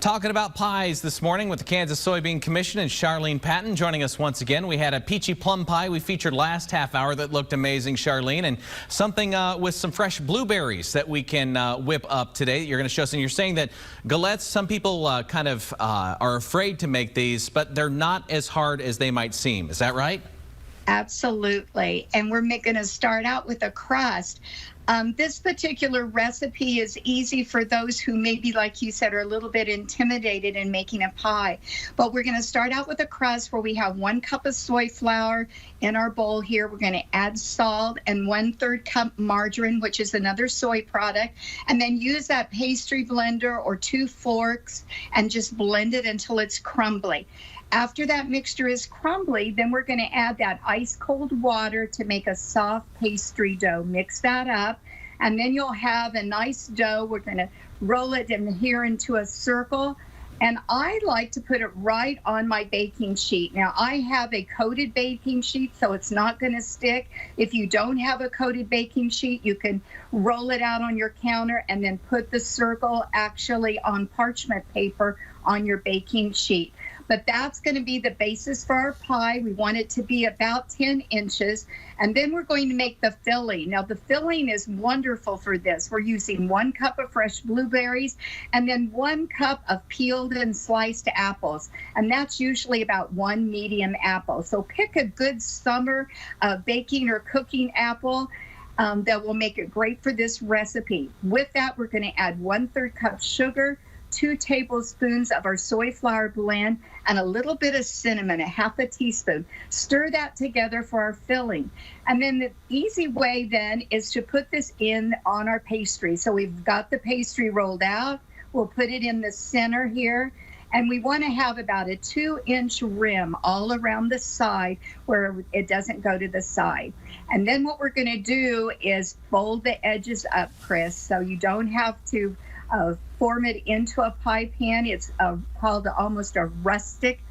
Talking about pies this morning with the Kansas Soybean Commission and Charlene Patton joining us once again. We had a peachy plum pie we featured last half hour that looked amazing, Charlene, and something with some fresh blueberries that we can whip up today. You're going to show us, and you're saying that galettes, some people are afraid to make these, but they're not as hard as they might seem. Is that right? Absolutely. And we're going to start out with a crust. This particular recipe is easy for those who maybe, like you said, are a little bit intimidated in making a pie. But we're going to start out with a crust where we have 1 cup of soy flour in our bowl here. We're going to add salt and 1/3 cup margarine, which is another soy product, and then use that pastry blender or 2 forks and just blend it until it's crumbly. After that mixture is crumbly, then we're going to add that ice cold water to make a soft pastry dough. Mix that up, and then you'll have a nice dough. We're going to roll it in here into a circle, and I like to put it right on my baking sheet. Now, I have a coated baking sheet, so it's not going to stick. If you don't have a coated baking sheet, you can roll it out on your counter and then put the circle actually on parchment paper on your baking sheet. But that's going to be the basis for our pie. We want it to be about 10 inches. And then we're going to make the filling. Now, the filling is wonderful for this. We're using 1 cup of fresh blueberries and then 1 cup of peeled and sliced apples. And that's usually about 1 medium apple. So pick a good summer baking or cooking apple that will make it great for this recipe. With that, we're going to add 1/3 cup sugar, 2 tablespoons of our soy flour blend, and a little bit of cinnamon, 1/2 teaspoon. Stir that together for our filling. And then the easy way then is to put this in on our pastry. So we've got the pastry rolled out. We'll put it in the center here. And we want to have about a 2-inch rim all around the side where it doesn't go to the side. And then what we're going to do is fold the edges up, Chris, so you don't have to form it into a pie pan. It's called almost a rustic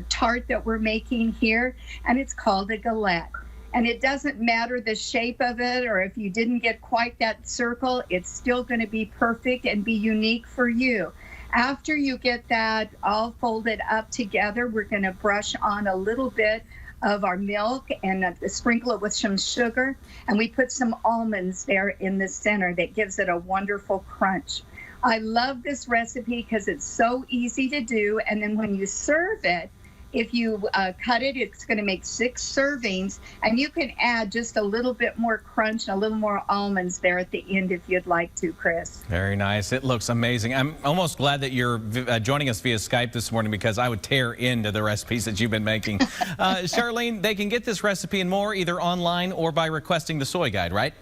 tart that we're making here, and it's called a galette. And it doesn't matter the shape of it, or if you didn't get quite that circle, it's still going to be perfect and be unique for you. After you get that all folded up together, we're going to brush on a little bit of our milk and sprinkle it with some sugar, and we put some almonds there in the center that gives it a wonderful crunch. I love this recipe because it's so easy to do, and then when you serve it, if you cut it, it's going to make 6 servings, and you can add just a little bit more crunch and a little more almonds there at the end if you'd like to, Chris. Very nice. It looks amazing. I'm almost glad that you're joining us via Skype this morning because I would tear into the recipes that you've been making. Charlene, they can get this recipe and more either online or by requesting the Soy Guide, right?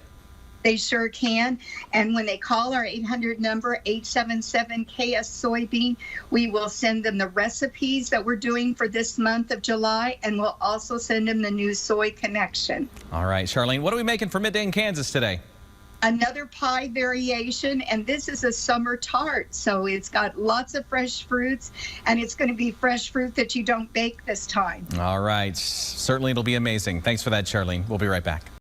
They sure can. And when they call our 800 number, 877-KS Soybean, we will send them the recipes that we're doing for this month of July, and we'll also send them the new Soy Connection. All right, Charlene, what are we making for midday in Kansas today? Another pie variation, and this is a summer tart. So it's got lots of fresh fruits, and it's going to be fresh fruit that you don't bake this time. All right. Certainly it'll be amazing. Thanks for that, Charlene. We'll be right back.